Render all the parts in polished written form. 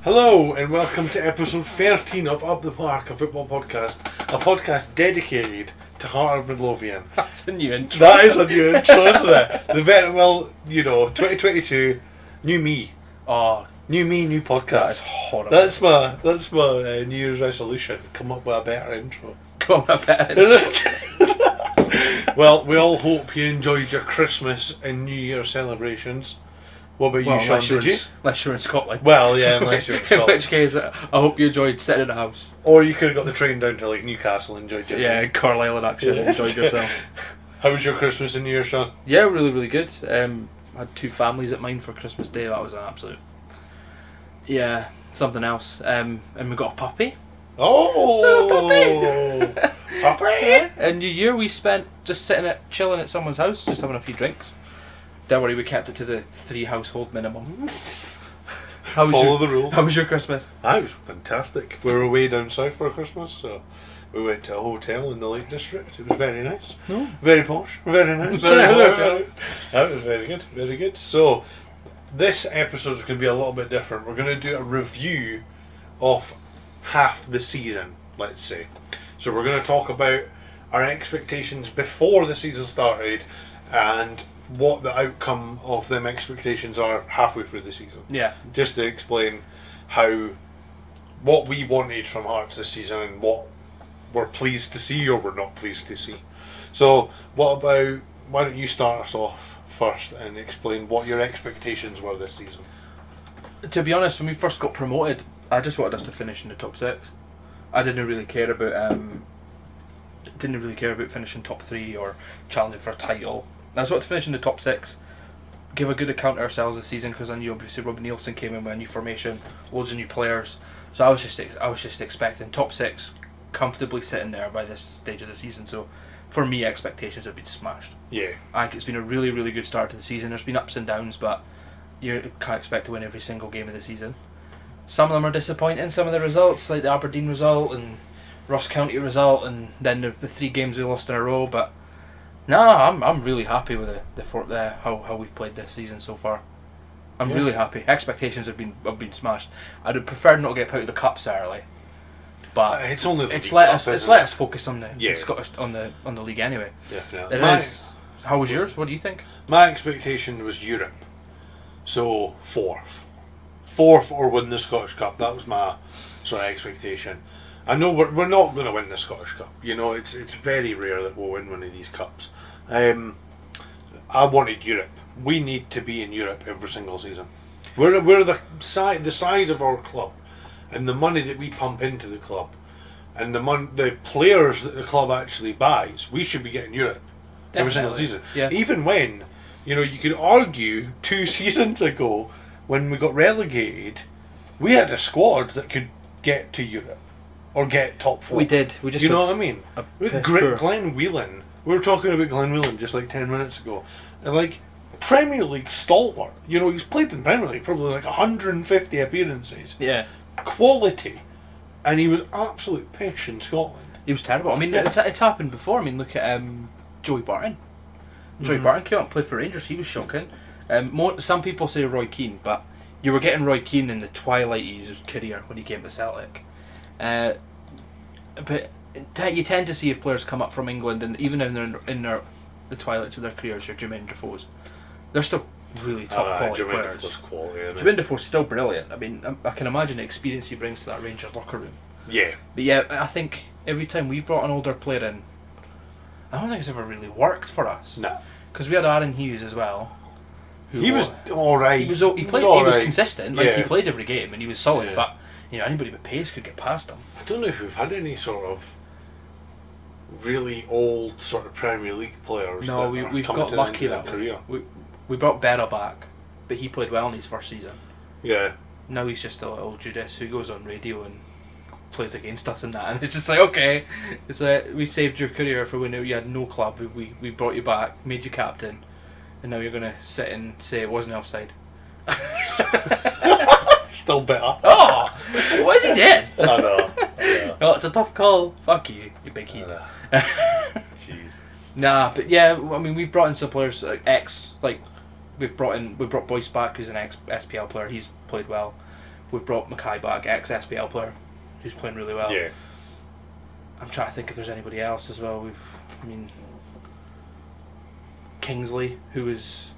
Hello and welcome to episode 13 of Up the Park, a football podcast. A podcast dedicated to Heart of Midlothian. That's a new intro. That is a new intro, isn't it? 2022, new me. Oh, New me, new podcast. that is horrible. That's my New Year's resolution. Come up with a better intro. Come on, I bet. Well, we all hope you enjoyed your Christmas and New Year celebrations. What about you, Sean? Did you? Unless you're in Scotland. Well, yeah, unless you're in In Scotland. which case, I hope you enjoyed sitting in a house. Or you could have got the train down to like Newcastle and enjoyed your Yeah, Carlisle in action. Yeah. Enjoyed yourself. How was your Christmas and New Year, Sean? Yeah, really, really good. I had two families at mine for Christmas Day. That was an absolute... Yeah, something else. And we got a puppy. Oh! Puppy! And New Year we spent just chilling at someone's house, just having a few drinks. Don't worry, we kept it to the 3 household minimum. Follow the rules. How was your Christmas? That was fantastic. We were away down south for Christmas, so we went to a hotel in the Lake District. It was very nice. No. Very posh. Very nice. Very posh, yeah. That was very good. Very good. So, this episode is going to be a little bit different. We're going to do a review of half the season, let's say. So we're going to talk about our expectations before the season started and what the outcome of them expectations are halfway through the season. Yeah. Just to explain what we wanted from Hearts this season and what we're pleased to see or we're not pleased to see. So why don't you start us off first and explain what your expectations were this season? To be honest, when we first got promoted, I just wanted us to finish in the top 6. I didn't really care about finishing top 3 or challenging for a title. I just wanted to finish in the top 6, give a good account of ourselves this season because I knew obviously Robbie Nielsen came in with a new formation, loads of new players. So I was just expecting top 6, comfortably sitting there by this stage of the season. So for me, expectations have been smashed. Yeah. I think it's been a really, really good start to the season. There's been ups and downs, but you can't expect to win every single game of the season. Some of them are disappointing, some of the results, like the Aberdeen result and Ross County result, and then the 3 games we lost in a row. But no, I'm really happy with how we've played this season so far. I'm really happy. Expectations have been smashed. I'd have preferred not to get out of the cups early, but It's only the it's League let Cup, us isn't let it? us focus on the Scottish on the league anyway. Definitely. It is. How was yours? What do you think? My expectation was Europe. So fourth or win the Scottish Cup. That was my sort of expectation. I know we're not going to win the Scottish Cup. You know, it's very rare that we'll win one of these cups. I wanted Europe. We need to be in Europe every single season. We're the size of our club, and the money that we pump into the club, and the players that the club actually buys. We should be getting Europe every single season. Yeah. Even when, you could argue 2 seasons ago when we got relegated, we had a squad that could get to Europe or get top 4. We did. We just You know what I mean? With piss poor. Glenn Whelan. We were talking about Glenn Whelan just like 10 minutes ago. And like, Premier League stalwart. He's played in Premier League probably like 150 appearances. Yeah. Quality. And he was absolute pish in Scotland. He was terrible. I mean, it's happened before. I mean, look at Joey Barton. Joey Barton came out and played for Rangers. He was shocking. Some people say Roy Keane, but you were getting Roy Keane in the twilight of his career when he came to Celtic. But you tend to see if players come up from England, and even if they're in the twilights of their careers, your Jermaine Defoe's, they're still really top quality Jermaine players. Defoe's quality, isn't it? Jermaine Defoe's still brilliant. I mean, I can imagine the experience he brings to that Rangers locker room. Yeah. But yeah, I think every time we've brought an older player in, I don't think it's ever really worked for us. No. Because we had Aaron Hughes as well. He was alright. He was consistent. Like, he played every game and he was solid. Yeah. But anybody with pace could get past him. I don't know if we've had any sort of really old sort of Premier League players. No, that we've are coming got to lucky the end that of their career. we brought Berra back, but he played well in his first season. Yeah. Now he's just a little Judas who goes on radio and plays against us and that, and it's just like, okay, it's like, we saved your career for when you had no club. We brought you back, made you captain, and now you're gonna sit and say it wasn't offside. Still bitter. Oh, what is he doing? I know. Yeah. Oh, it's a tough call. Fuck you, you big heat. Jesus. Nah, but yeah, I mean, we've brought in some players we brought Boyce back, who's an ex SPL player. He's played well. We've brought Mackay back, ex-SPL player, who's playing really well. Yeah. I'm trying to think if there's anybody else as well. Kingsley, who is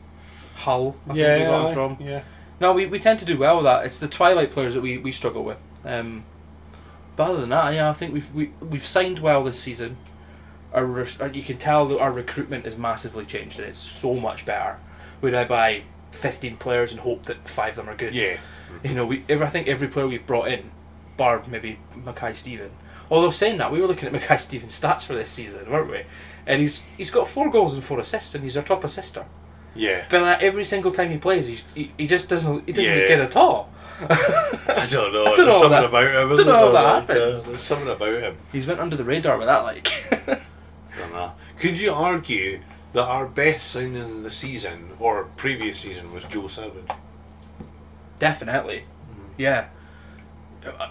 Hull, I think we got him from. Yeah. No, we tend to do well with that. It's the Twilight players that we struggle with. But other than that, I think we've signed well this season. You can tell that our recruitment has massively changed, and it's so much better. Would I buy 15 players and hope that 5 of them are good? Yeah. I think every player we've brought in, bar maybe Mackay Steven. Although saying that, we were looking at Mackay Steven's stats for this season, weren't we? And he's got 4 goals and 4 assists, and he's our top assister. Yeah. But every single time he plays, he just doesn't look good at all. I don't know. I don't There's know something that- about him. don't know how that happens. There's something about him. He's went under the radar with that, like. I don't know. Could you argue that our best signing in the season or previous season was Joe Seven? Definitely. Yeah.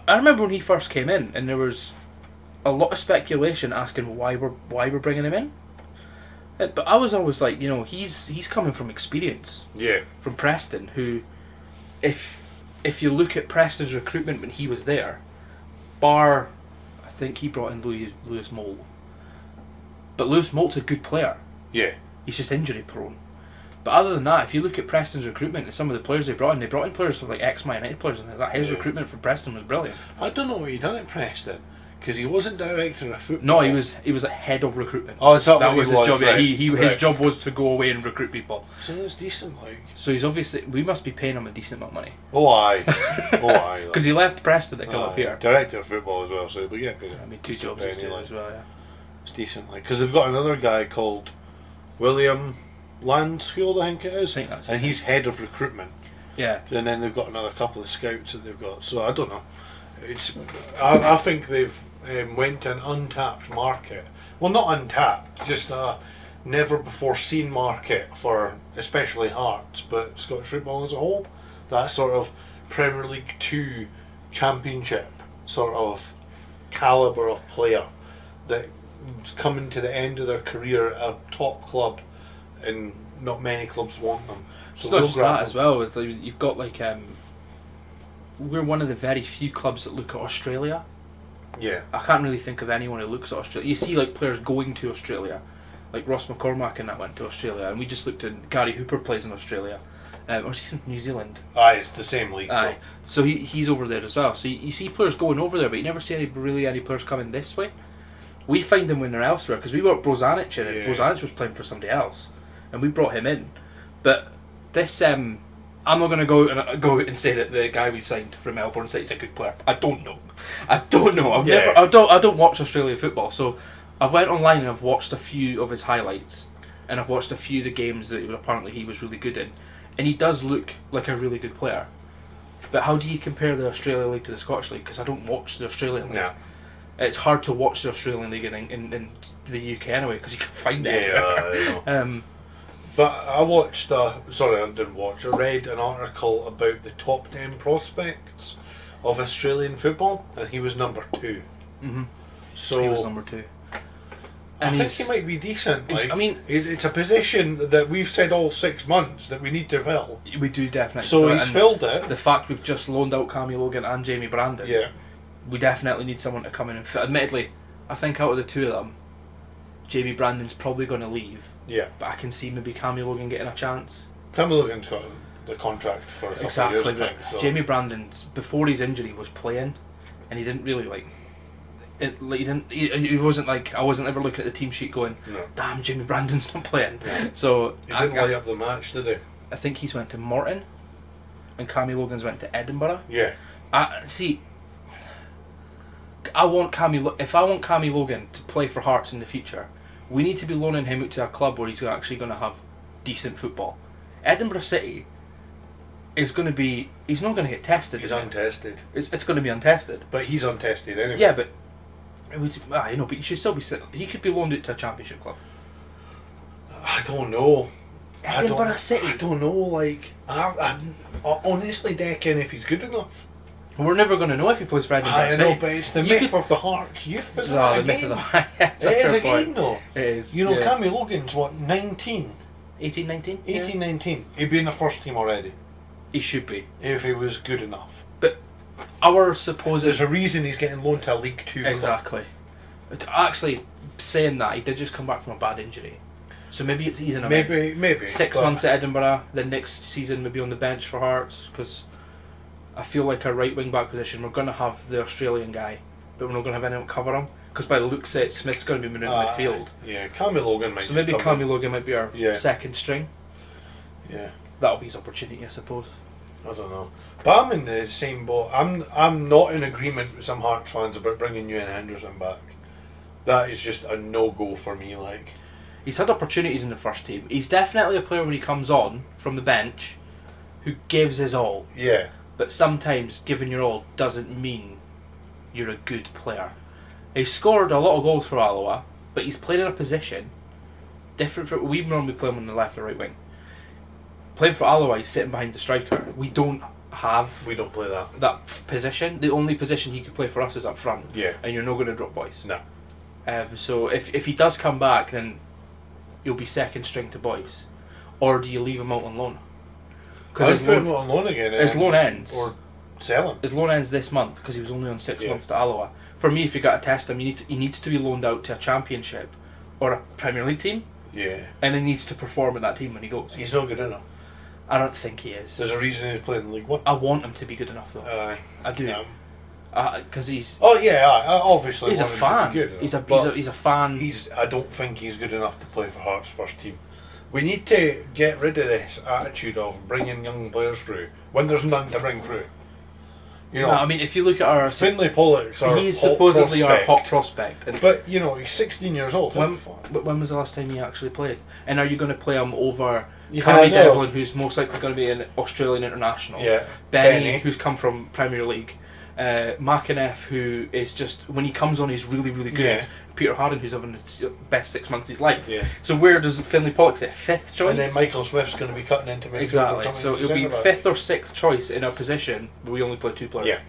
I remember when he first came in, and there was a lot of speculation asking why we're bringing him in. But I was always like, he's coming from experience. Yeah. From Preston, who, if you look at Preston's recruitment when he was there, bar, I think he brought in Lewis Moult. But Lewis Moult's a good player. Yeah. He's just injury prone. But other than that, if you look at Preston's recruitment and some of the players they brought in players from like ex-Man United players and that. His recruitment from Preston was brilliant. I don't know what he done at Preston, because he wasn't director of football. No, he was a head of recruitment. Oh, is that that what was he his was? job. Right. Yeah, his job was to go away and recruit people. So that's decent, like. So he's obviously, we must be paying him a decent amount of money. Oh aye. Oh aye. Because he left Preston to come up here. Director of football as well, so but yeah. I mean, 2 jobs he's doing as well, yeah. It's decent, like, because they've got another guy called William Lansfield, I think it is, I think that's and it. he's head of recruitment. Yeah. And then they've got another couple of scouts that they've got. So I don't know. I think they've went to an untapped market. Well, not untapped, just a never before seen market for especially Hearts, but Scottish football as a whole. That sort of Premier League 2 Championship sort of calibre of player that coming to the end of their career at a top club, and not many clubs want them. So It's not just grab that as well. It's like, you've got we're one of the very few clubs that look at Australia. Yeah. I can't really think of anyone who looks at Australia. You see like players going to Australia, like Ross McCormack and that went to Australia, and we just looked at Gary Hooper plays in Australia, or is he from New Zealand? Aye, it's the same league. Aye, so he's over there as well. So you see players going over there, but you never see any players coming this way. We find them when they're elsewhere, because we brought Brozanic in, and Brozanic was playing for somebody else, and we brought him in. But this, I'm not going to go out and say that the guy we've signed from Melbourne City's a good player. I don't know. I don't watch Australian football, so I went online and I've watched a few of his highlights, and I've watched a few of the games that apparently he was really good in, and he does look like a really good player. But how do you compare the Australian League to the Scottish League? Because I don't watch the Australian League. No. It's hard to watch the Australian League in the UK anyway, because you can find it Yeah, I know. But I watched, I read an article about the top 10 prospects of Australian football, and he was number 2. Mm-hmm. So He was number 2. I And think he might be decent. he's- Like, I mean- it's a position that we've said all 6 months that we need to fill. we do definitely. So he's and filled it. the fact we've just loaned out Cammy Logan and Jamie Brandon. Yeah. We definitely need someone to come in and fit. Admittedly, I think out of the 2 of them, Jamie Brandon's probably going to leave, Yeah. but I can see maybe Cammy Logan getting a chance. Camille Logan's got the contract for a couple Exactly, of years, I but think. So. Jamie Brandon's before his injury was playing, and he didn't really he wasn't like, I wasn't ever looking at the team sheet going, No. damn, Jamie Brandon's not playing. Yeah. So He didn't light up the match, did he? I think he's went to Morton, and Cammy Logan's went to Edinburgh. Yeah. See, if I want Cammy Logan to play for Hearts in the future, we need to be loaning him out to a club where he's actually going to have decent football. Edinburgh City is going to be, he's not going to get tested. He's is it? untested. It's going to be untested. But he's untested anyway. Yeah, but but you should still be. He could be loaned out to a championship club. I don't know. Edinburgh City. I don't know, like, I honestly, Declan, if he's good enough. We're never going to know if he plays for Edinburgh I City. know, but it's the You myth could- of the Hearts youth, isn't Oh, it? the myth of the It is again, though. It is. You know, yeah. Cammy Logan's, what, 19? 18, 19? 18, 19. He'd be in the first team already, He should be. if he was good enough. But our supposed There's a reason he's getting loaned to a League Two club. exactly. But actually, saying that, he did just come back from a bad injury, so maybe it's easing him. Maybe 6 months at Edinburgh, then next season maybe on the bench for Hearts, because I feel like our right wing back position we're going to have the Australian guy, but we're not going to have anyone to cover him, because by the looks of it, Smith's going to be moving in midfield. Yeah, Cammy Logan might. So maybe just come Cammy Logan might be our second string. Yeah, That'll be his opportunity, I suppose. I don't know, but I'm in the same boat. I'm not in agreement with some Hearts fans about bringing Ewan Henderson back. That is just a no-go for me. Like, he's had opportunities in the first team. He's definitely a player when he comes on from the bench who gives his all. Yeah. But sometimes giving your all doesn't mean you're a good player. He scored a lot of goals for Alloa, but he's played in a position different from... We normally play him on the left or right wing. Playing for Alloa, he's sitting behind the striker. We don't play that. That position. The only position he could play for us is up front. Yeah. And you're not going to drop boys. No. So if he does come back, then you'll be second string to Boyce, or do you leave him out on loan? Because put him on loan again. His loan ends, or sell him. His loan ends this month because he was only on 6 months to Alloa. For me, if you got to test him, he needs to be loaned out to a Championship or a Premier League team. Yeah. And he needs to perform in that team when he goes. He's not good enough. I don't think he is. There's a reason he's playing in League One. I want him to be good enough though. I do. Because he's. Oh yeah, obviously. He's a fan. He's a fan. I don't think he's good enough to play for Hearts first team. We need to get rid of this attitude of bringing young players through when there's none to bring through. You know, no, I mean, if you look at our Finlay Pollock's our he's hot supposedly prospect. our hot prospect. But you know, he's 16 years old. When was the last time he actually played? And are you going to play him over Yeah, Cammy I know. Devlin, who's most likely going to be an Australian international? Yeah. Benny, who's come from Premier League. McAneff, who is just, when he comes on, he's really, really good. Yeah. Peter Harden, who's having the best 6 months of his life. Yeah. So where does Finlay Pollock sit? Fifth choice? And then Michael Swift's going to be cutting into midfield. Exactly. So it'll be fifth or sixth choice in a position where we only play two players. Yeah.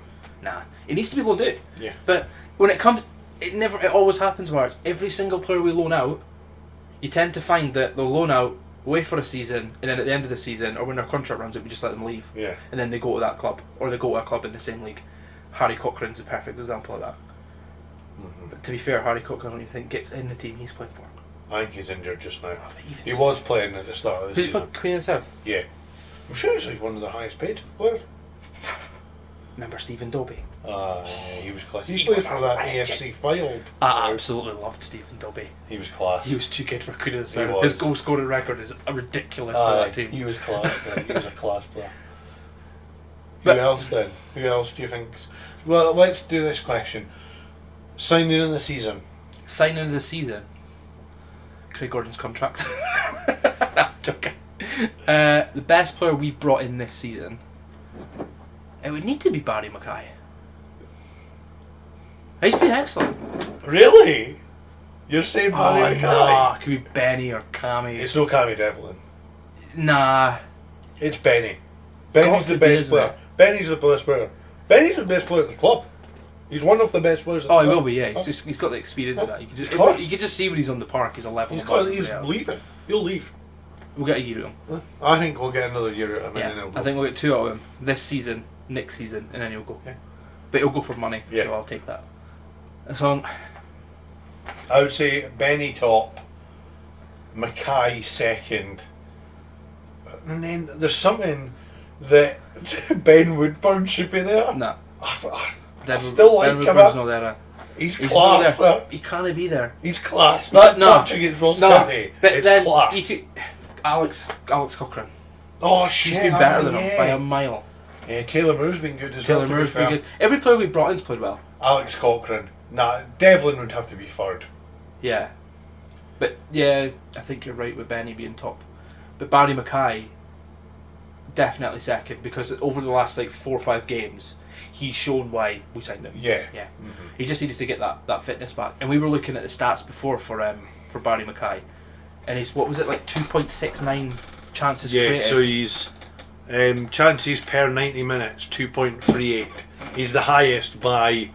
Nah. It needs to be loaned out. Yeah. But when it comes, it always happens where it's every single player we loan out, you tend to find that they'll loan out, away for a season, and then at the end of the season, or when their contract runs out, we just let them leave. Yeah. And then they go to that club, or they go to a club in the same league. Harry Cochrane's a perfect example of that. Mm-hmm. But to be fair, Harry Cochrane, I don't even think gets in the team he's playing for. I think he's injured just now. Oh, He was playing at the start of the Who's season. playing Queen of the South? Yeah. I'm sure he's like one of the highest paid players. Remember Stephen Dobie? He was class. He He played was for a that legend. AFC Fylde. I absolutely loved Stephen Dobie. He was class. He was too good for Queen of the He South. was. His goal scoring record is ridiculous for that team. He was class then. He was a class player. But- Who else then? Who else do you think? Well, let's do this question. Signing in the season. Signing of the season. Craig Gordon's contract. I'm joking. The best player we've brought in this season, it would need to be Barry Mackay. He's been excellent. Really? You're saying Barry Mackay? Nah, it could be Benny or Cammy. It's no Cammy Devlin. Nah. It's Benny. Benny's to the be, best isn't player. Benny's the best player. Benny's the best player at the club. He's one of the best players at the Oh, club. he will be, yeah. He's got the experience of that. You can just, Class. you can just see when he's on the park, he's a level He's, above got, he's everybody else. leaving. He'll leave. We'll get a year of him. I think we'll get another year out of him and then Yeah, he'll go. I think we'll get 2 out of him this season, next season, and then he'll go. Yeah. But he'll go for money, Yeah. so I'll take that. So I would say Benny top, Mackay second, and then there's something that Ben Woodburn should be there. nah, I still like him. Woodward's not there. He's He's class. not there. He can't be there. He's class. That No. touch against Ross County, but it's then class. you could, Alex Cochrane. Oh shit! He's been better than yeah. him by a mile. Yeah, Taylor Moore's been good as Taylor well. to be Moore's been fair. good. Every player we've brought in's played well. Alex Cochrane. Nah, Devlin would have to be third. Yeah. But yeah, I think you're right with Benny being top. But Barry Mackay, definitely second, because over the last 4 or 5 games, he's shown why we signed him. Yeah. Yeah. Mm-hmm. He just needed to get that fitness back. And we were looking at the stats before for Barry Mackay. And he's, 2.69 chances Yeah, created. so he's chances per 90 minutes 2.38. He's the highest by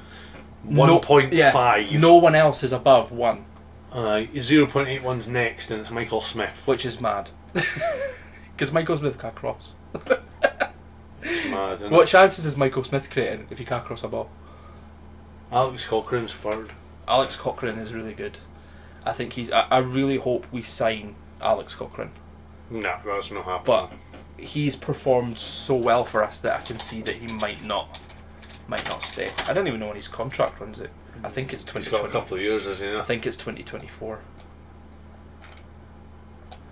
1.5. No one else is above 1, 0.81's next, and it's Michael Smith. which is mad. Because Michael Smith can't cross. It's It's mad, isn't What it? chances is Michael Smith creating if he can't cross a ball? Alex Cochrane's third. Alex Cochrane is really good. I think I really hope we sign Alex Cochrane. Nah, that's not happening. But he's performed so well for us that I can see that he might not stay. I don't even know when his contract runs out. I think it's he's got a 2020. couple of years, hasn't he? I think it's 2024.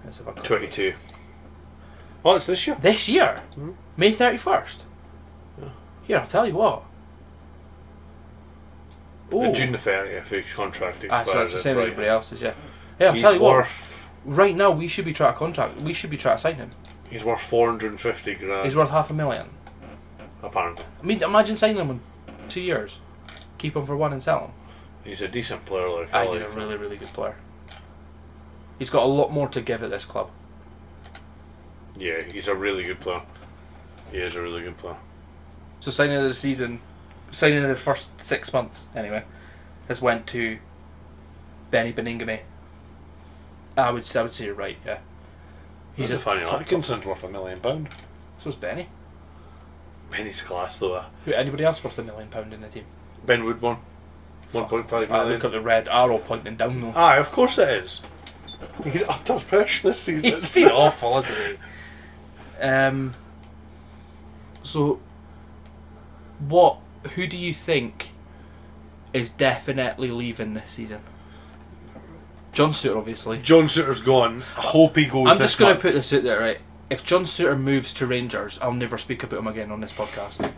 Let's have a quick 22. Oh, it's this year. This year? Mhm. May 31st? Yeah. Here, I'll tell you what. Oh, June the 30th, his contract expires. so that's the same as right. everybody else's, yeah. Yeah, I'll He's tell you what. worth. Right now, we should be trying to contract. We should be trying to sign him. He's worth 450 grand. He's worth $500,000. apparently. I mean, imagine signing him in 2 years. Keep him for one and sell him. He's a decent player. Like I He's like a him. really, really good player. He's got a lot more to give at this club. Yeah, he's a really good player. He is a really good player. So signing of the season, signing of the first 6 months anyway, has went to Benny Beningame. I would say you're right. Yeah, He's a funny. Atkinson's worth £1 million. So's Benny. Benny's class though. Who anybody else worth £1 million in the team? Ben Woodburn, 1.5 Ah, look million. at the red arrow pointing down though. Aye, of course it is. He's utter pish this season. He's been awful, hasn't he? So, who do you think is definitely leaving this season? John Suter, obviously. John Suter's gone. I hope he goes. I'm this just going to month. put this out there, right? If John Suter moves to Rangers, I'll never speak about him again on this podcast.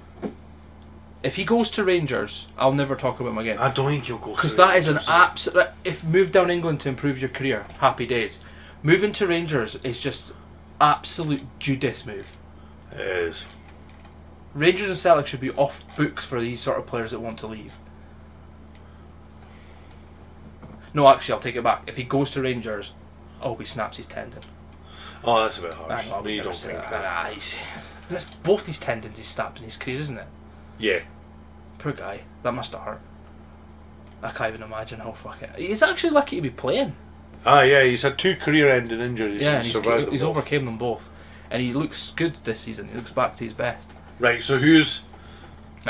If he goes to Rangers, I'll never talk about him again. I don't think he'll go. Because to that is an Rangers. absolute... If move down England to improve your career, happy days. Moving to Rangers is just absolute Judas move. It is. Rangers and Celtic should be off books for these sort of players that want to leave. No, actually, I'll take it back. If he goes to Rangers, I hope he snaps his tendon. Oh, that's a bit I harsh. know, I would you never don't say think that. that? It's both these tendons he's snapped in his career, isn't it? Yeah. Poor guy. That must have hurt. I can't even imagine how fucking... He's actually lucky to be playing. Ah, yeah. He's had 2 career-ending injuries. Yeah, and and survived them he's both. overcame them both. And he looks good this season. He looks back to his best. Right. So who's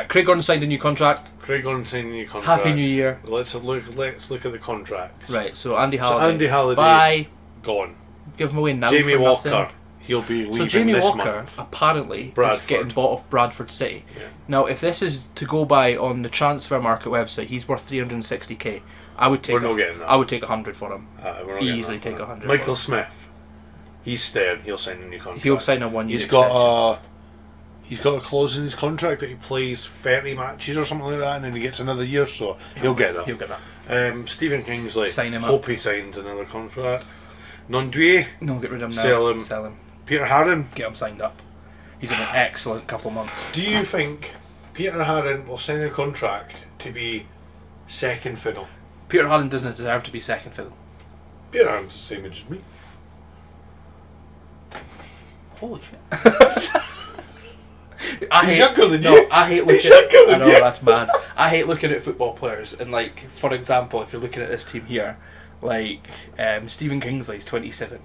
Craig Gordon signed a new contract. Craig Gordon signing a new contract? Happy New Year. Let's look at the contracts. Right, so Andy So Halliday. Andy Halliday Bye. gone. Give him away now. Jamie for Walker. nothing. He'll be leaving So Jamie this Walker month. apparently is Bradford. getting bought off Bradford City. Yeah. Now, if this is to go by on the transfer market website, he's worth 360k. I would take. We're not getting that. I would take 100 for him. We're not getting Easily that for take him. 100 Michael for Smith. He's staying. He'll sign a new contract. He'll sign a 1 year. He's got a clause in his contract that he plays 30 matches or something like that, and then he gets another year, so he'll get that. He'll get that. Stephen Kingsley. Sign him Hope up. he signs another contract. Nondue. No, get rid of him now. Sell him. Sell him. Peter Harron. Get him signed up. He's in an excellent couple months. Do you think Peter Harron will sign a contract to be second fiddle? Peter Harden doesn't deserve to be second fiddle. Peter Harron's the same age as me. Holy shit. He's younger than No, you. I hate He's looking younger I than know, you. that's mad. I hate looking at football players and, like, for example, if you're looking at this team here, like, Stephen Kingsley's 27.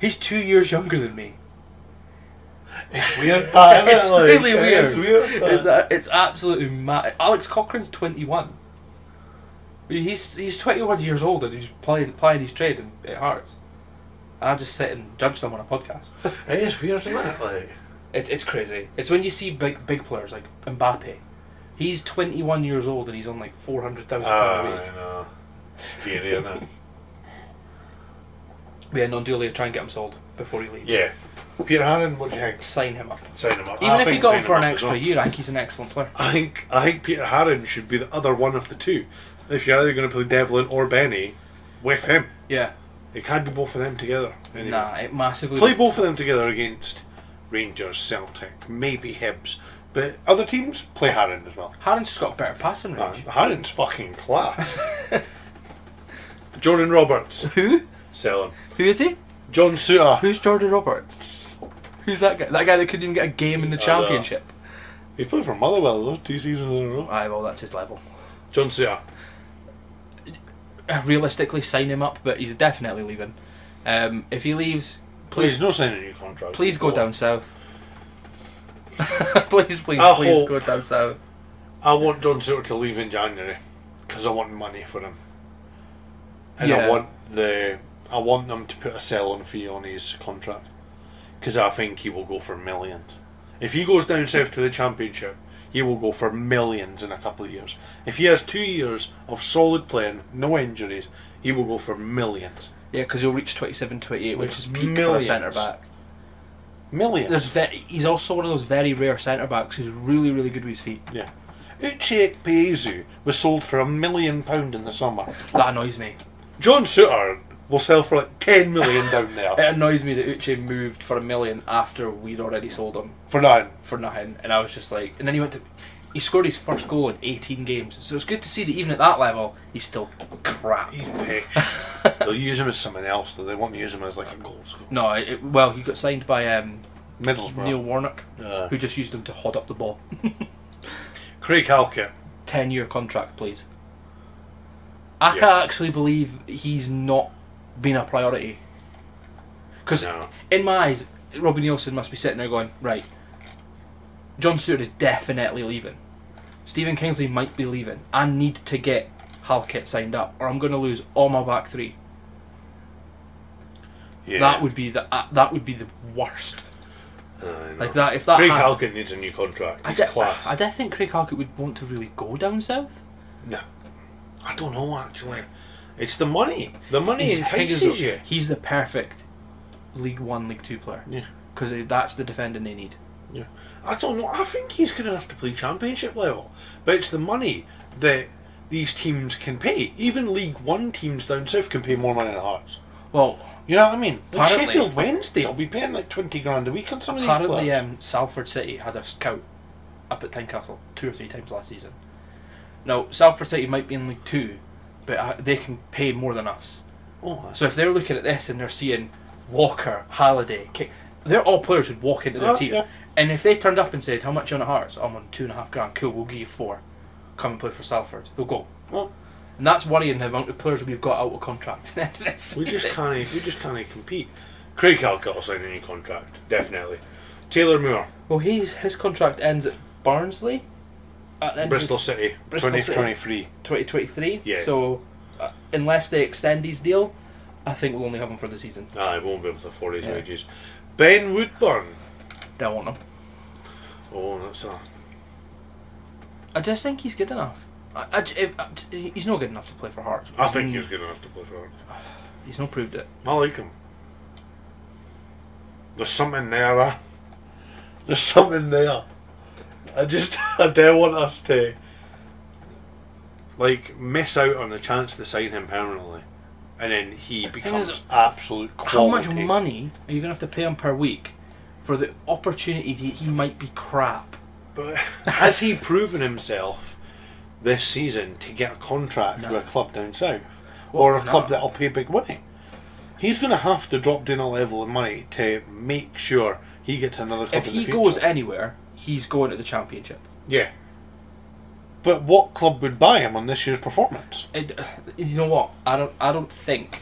He's 2 years younger than me. It's weird. That, It's isn't it? really weird. It's weird. that. It's absolutely mad. Alex Cochrane's 21. He's 21 years old and he's playing his trade, and it hurts. And I just sit and judge them on a podcast. It is weird, isn't it? Like, It's crazy. It's when you see big players like Mbappe. He's 21 years old and he's on like £400,000 a week. I know. Scary, isn't it? Yeah, Nondulia, try and get him sold before he leaves. Yeah. Peter Harron, what do you think? Sign him up. Sign him up. Even I if you think got sign him for an up as extra well. year, I think he's an excellent player. I think Peter Harron should be the other one of the two. If you're either going to play Devlin or Benny, with him. Yeah. It can't be both of them together. Anyway. Nah, it massively... Play both of them together against Rangers, Celtic, maybe Hibs. But other teams, play Harron as well. Harden's just got a better passing range. Harron's fucking class. Jordan Roberts. Who? Sell him. Who is he? John Suter. Who's Jordan Roberts? Who's that guy? That guy that couldn't even get a game in the championship. He played for Motherwell though, 2 seasons in a row. Aye, well, that's his level. John Suter. Realistically, sign him up, but he's definitely leaving. If he leaves, Please, no signing a new contract. please go down south. please I hope- go down south. I want John Suter to leave in January because I want money for him, and Yeah. I want them to put a sell-on fee on his contract because I think he will go for millions. If he goes down south to the Championship, he will go for millions in a couple of years. If he has 2 years of solid playing, no injuries, he will go for millions. Yeah, because he'll reach 27, 28, which is peak for a Millions. centre back. Millions. He's also one of those very rare centre backs who's really, really good with his feet. Yeah. Uche Ekpezu was sold for £1 million in the summer. That annoys me. John Suter will sell for like 10 million down there. It annoys me that Uche moved for $1 million after we'd already sold him For nothing. for nothing, and I was just like, and then he scored his first goal in 18 games, so it's good to see that even at that level, he's still crap. He's pish. They'll use him as something else, though. They won't use him as like a goal scorer. No, well, he got signed by Middlesbrough. Neil Warnock, Uh, who just used him to hod up the ball. Craig Halkett. 10-year contract, please. I Yeah. can't actually believe he's not been a priority. Because No. in my eyes, Robbie Nielsen must be sitting there going, right, John Stewart is definitely leaving. Stephen Kingsley might be leaving. I need to get Halkett signed up, or I'm going to lose all my back three. Yeah. That would be the worst. I know. Like that, if that Craig happened, Halkett needs a new contract. He's I class. don't think Craig Halkett would want to really go down south. No. I don't know, actually. It's the money. The money He's- entices you. He's the perfect League 1, League 2 player. Yeah. Because that's the defending they need. Yeah. I don't know. I think he's good enough to play Championship level. But it's the money that these teams can pay. Even League 1 teams down south can pay more money than Hearts. Well, You know what I mean? Like Apparently- Sheffield Wednesday will be paying like 20 grand a week on some of these apparently players. Salford City had a scout up at Tynecastle 2 or 3 times last season. Now, Salford City might be in League 2, but they can pay more than us. Oh, So if they're looking at this and they're seeing Walker, Halliday, they're all players who'd walk into their Oh, team. yeah. And if they turned up and said, how much you on at Hearts? I'm on 2.5 grand. Cool, we'll give you 4. Come and play for Salford. They'll go. well, And that's worrying the amount of players we've got out of contract. we just can't compete. Craig Halkett will sign a new contract, definitely. Taylor Moore, Well, his contract ends at Barnsley. At the end of Bristol his- City, Bristol City. 2023. 2023. Yeah. So, unless they extend his deal, I think we'll only have him for the season. I won't be able to afford his Yeah. wages. Ben Woodburn. Don't want him. Oh, that's a. I just think he's good enough. He's not good enough to play for Hearts. I think he's good enough to play for Hearts. He's not proved it. I like him. There's something there, There's something there. I don't want us to miss out on the chance to sign him permanently, and then he becomes absolute How quality. much money are you going to have to pay him per week for the opportunity he might be crap? But has he proven himself this season to get a contract No. with a club down south, Well, or a no. club that'll pay big money? He's going to have to drop down a level of money to make sure he gets another club If in the he future. goes anywhere, he's going to the Championship. Yeah. But what club would buy him on this year's performance? You know what? I don't think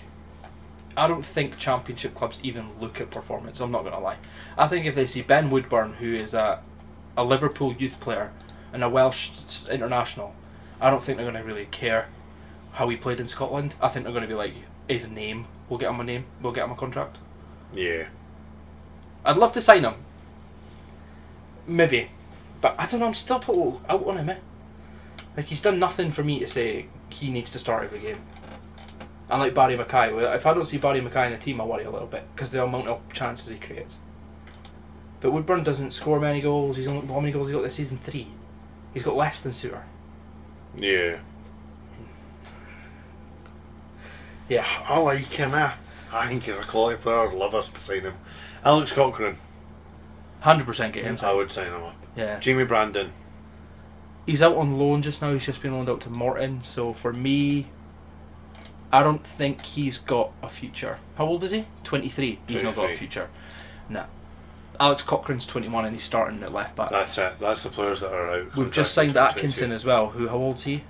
Championship clubs even look at performance. I'm not going to lie. I think if they see Ben Woodburn, who is a Liverpool youth player and a Welsh international, I don't think they're going to really care how he played in Scotland. I think they're going to be like, his name, we'll get him a name, we'll get him a contract. Yeah. I'd love to sign him. Maybe. But I don't know, I'm still total out on him, eh? Like, he's done nothing for me to say he needs to start every game. And like Barry Mackay, if I don't see Barry Mackay in a team, I worry a little bit, because the amount of chances he creates. But Woodburn doesn't score many goals. How many goals has he got this season? 3. He's got less than Suter. Yeah. Yeah. I like him, I think he's a quality player. I'd love us to sign him. Alex Cochrane, 100% get him I signed. would sign him up. Yeah. Jamie Brandon, He's out on loan just now. He's just been loaned out to Morton. So for me, I don't think he's got a future. How old is he? 23. He's not got a 23. future. Nah. Alex Cochrane's 21 and he's starting at left back. that's it. That's the players that are out. We've just signed Atkinson as well. How old's he?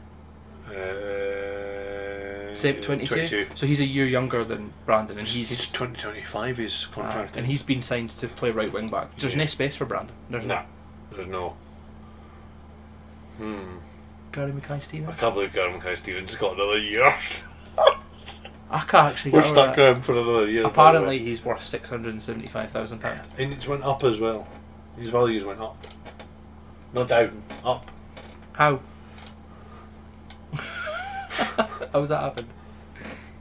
Same 22? 22. So he's a year younger than Brandon, and He's he's 2025 his contract. and he's been signed to play right wing back. There's Yeah. no space for Brandon. There's No. not. There's no. Gary Mackay I Stevens. can't believe Gary Mackay-Stevens has got another year. I can't actually. We're get over stuck that. around for another year. Apparently, he's worth £675,000. And it's went up as well. His values went up. Not down, up. How? How's that happened?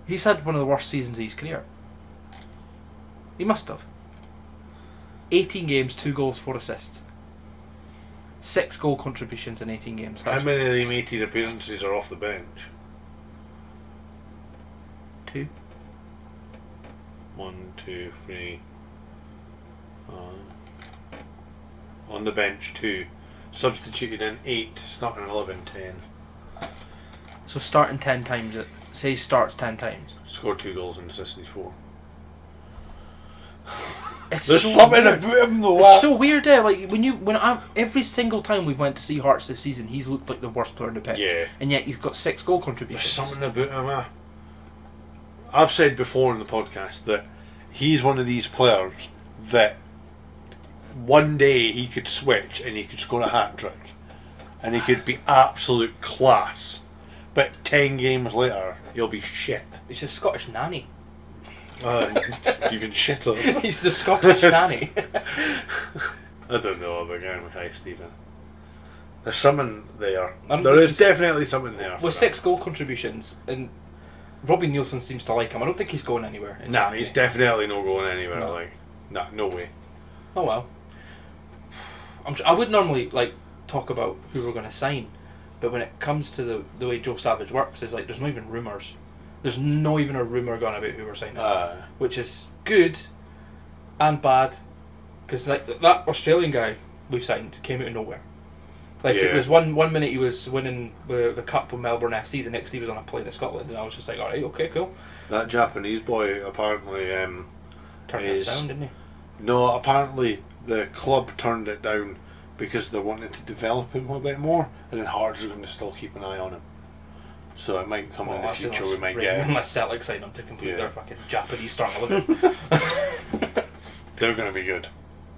He's had one of the worst seasons of his career. He must have. 18 games, 2 goals, 4 assists. 6 goal contributions in 18 games. How That's many of them 18 appearances are off the bench? 2. 1, 2, 3. On the bench 2. Substituted in 8, starting 11, 10. So starting 10 times, say he starts 10 times. Scored 2 goals and assisted 4. It's There's so something weird. about him though. It's so weird, like every single time we've went to see Hearts this season, he's looked like the worst player on the pitch. Yeah. And yet he's got 6 goal There's contributions. something about him. I've said before in the podcast that he's one of these players that one day he could switch and he could score a hat trick, and he could be absolute class. But 10 games later, he'll be shit. He's a Scottish nanny. Even shitter. He's the Scottish nanny. I don't know about Gary Mackay-Stevens. There's something there. I don't There think is he's- definitely something there. for With him. 6 goal contributions, and Robbie Nielsen seems to like him. I don't think he's going anywhere. Nah, he's definitely not going anywhere. No. Like, nah, no way. Oh well. I would normally talk about who we're going to sign, but when it comes to the way Joe Savage works, it's like there's not even rumours. There's not even a rumour going about who we're signing, which is good and bad, because that Australian guy we've signed came out of nowhere. It Yeah. was one minute he was winning the cup with Melbourne FC, the next he was on a plane to Scotland, and I was just like, all right, okay, cool. That Japanese boy apparently Turned is us down, didn't he? no. Apparently the club turned it down because they're wanting to develop him a bit more, and then Hearts are going to still keep an eye on him. So it might come in the future. We might get him. unless Celtic sign him to complete Yeah. their fucking Japanese starting 11. They're going to be good.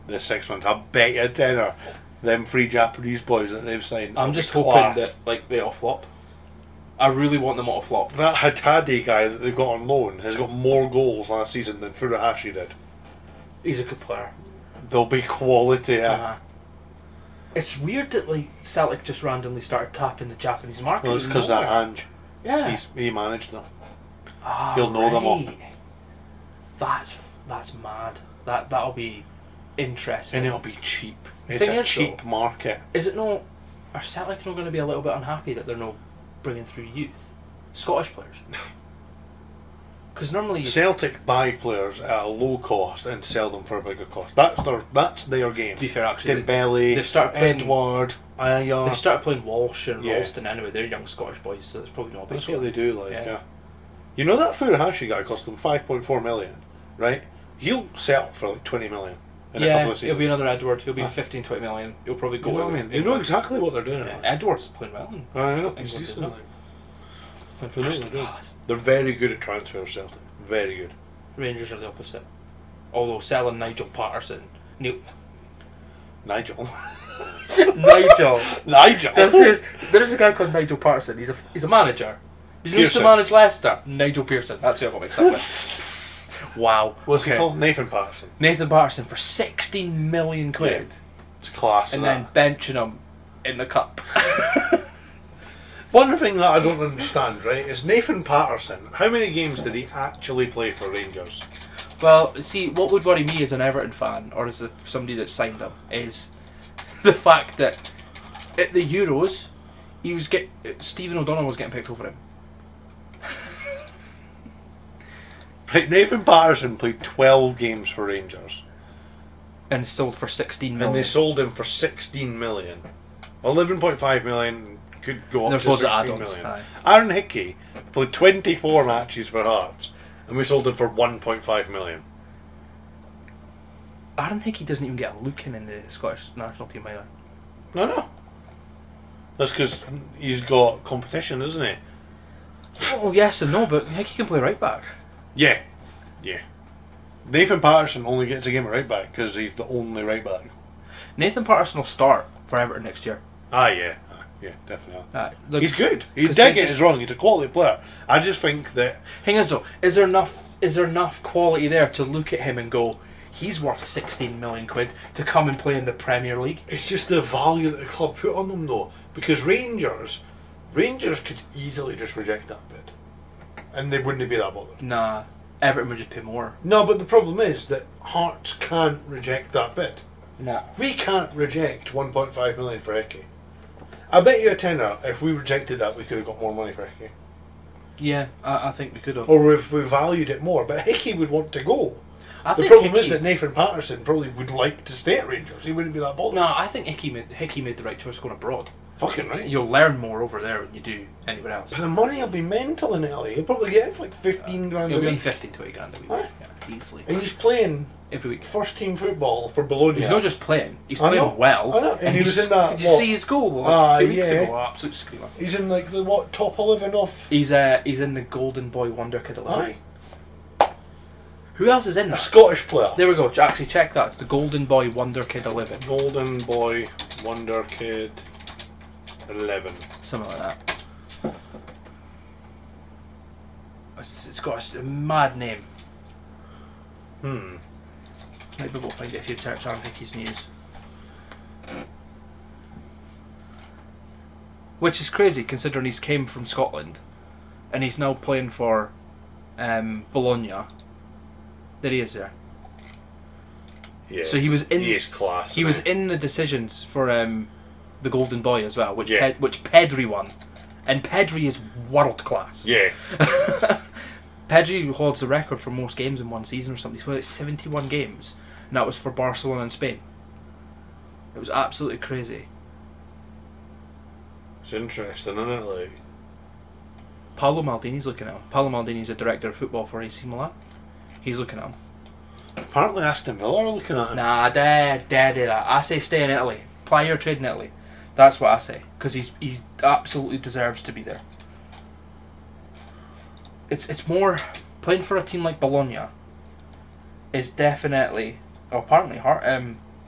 The 6 months, I bet you a tenner. Them 3 Japanese boys that they've signed. I'm will just be hoping class. that they all flop. I really want them all to flop. That Hatadi guy that they've got on loan has got more goals last season than Furuhashi did. He's a good player. They'll be quality. Uh-huh. It's weird that Celtic just randomly started tapping the Japanese market. Well, it's out of because that nowhere. Ange. Yeah. He managed them. Ah, he'll know them all. right. That's mad. That'll be interesting. And it'll be cheap. The It's thing a is, cheap though, market. Is it not? Are Celtic not going to be a little bit unhappy that they're not bringing through youth, Scottish players? Because normally Celtic buy players at a low cost and sell them for a bigger cost. That's their game. to be fair, actually, Dembele, they've started playing- Edward, Ayer. they've started playing Walsh and Yeah. Ralston anyway. They're young Scottish boys, so it's probably not a big That's deal. what they do. Like, Yeah. you know that Furuhashi guy cost them 5.4 million, right? He'll sell for like 20 million in a couple Yeah, of seasons. it'll be another Edward. He'll be Ah. 15-20 million. He'll probably go. You know what I mean? They know exactly what they're doing. Yeah, Edward's playing well. In I know. England, It's isn't decent. it? For Crystal Palace. They're very good at transfers, Celtic. Very good. Rangers are the opposite. Although selling Nigel Patterson, Nigel. Nigel. Nigel. There is a guy called Nigel Patterson. He's a manager. Did you used to Pearson. manage Leicester? Nigel Pearson. That's who I got mixed up with. Wow. What's he Okay. called? Nathan Patterson. Nathan Patterson for 16 million quid, It's class. and that. then benching him in the cup. One thing that I don't understand, right, is Nathan Patterson. How many games did he actually play for Rangers? Well, see, what would worry me as an Everton fan, or as somebody that signed him, is the fact that at the Euros, Stephen O'Donnell was getting picked over him. Right, Nathan Patterson played 12 games for Rangers, And sold for 16 million. and they sold him for 16 million. 11.5 million could go up There's to loads of 16 add-ons, million. aye. Aaron Hickey played 24 matches for Hearts, and we sold him for 1.5 million. Aaron Hickey doesn't even get a look in the Scottish national team either. No. That's because he's got competition, isn't he? Oh, yes and no, but Hickey can play right back. Yeah. Nathan Patterson only gets a game at right back because he's the only right back. Nathan Patterson will start for Everton next year. Yeah, definitely. Look, He's good. He 'cause did they get us wrong. He's a quality player. I just think that Hang on, though, is there enough quality there to look at him and go, he's worth 16 million quid to come and play in the Premier League? it's just the value that the club put on him, though. Because Rangers could easily just reject that bid, and they wouldn't be that bothered. Nah, Everton would just pay more. No, but the problem is that Hearts can't reject that bid. Nah. We can't reject 1.5 million for Hickey. I bet you a tenner, if we rejected that, we could have got more money for Hickey. Yeah, I think we could have. Or if we valued it more. But Hickey would want to go. I The think problem is Hickey- that Nathan Patterson probably would like to stay at Rangers. He wouldn't be that bothered. No, I think Hickey made the right choice going abroad. Fucking right. You'll learn more over there than you do anywhere else. But the money will be mental in Italy. You'll probably get it for like 15 grand He'll a be on week. 15, 20 grand a week. Aye. Yeah, easily. And he's playing Every week. first team football for Bologna. He's not just playing, he's I playing know, well. I know, and he was in that, Did you what? see his goal Ah, 2 weeks yeah. ago? Absolute screamer. He's in like the top 11 of. He's in the Golden Boy Wonder Kid 11. Aye. Who else is in A that? Scottish player. There we go. Actually, check that. It's the Golden Boy Wonder Kid 11. Golden Boy Wonder Kid 11. Something like that. It's got a mad name. Maybe we'll find it if you search Aaron Hickey's news. Which is crazy considering he's came from Scotland and he's now playing for Bologna. There he is there. Yeah. So he was in. He is class. He was in the decisions for the Golden Boy as well, which Yeah. which Pedri won, and Pedri is world class. Yeah. Pedri holds the record for most games in one season or something. He's played like 71 games, and that was for Barcelona and Spain. It was absolutely crazy. It's interesting, isn't it? Like. Paolo Maldini's looking at him. Paolo Maldini's the director of football for AC Milan. He's looking at him. Apparently Aston Villa are looking at him. Nah, dead that. I say stay in Italy. Apply your trade in Italy. That's what I say. Because he absolutely deserves to be there. It's more playing for a team like Bologna is definitely apparently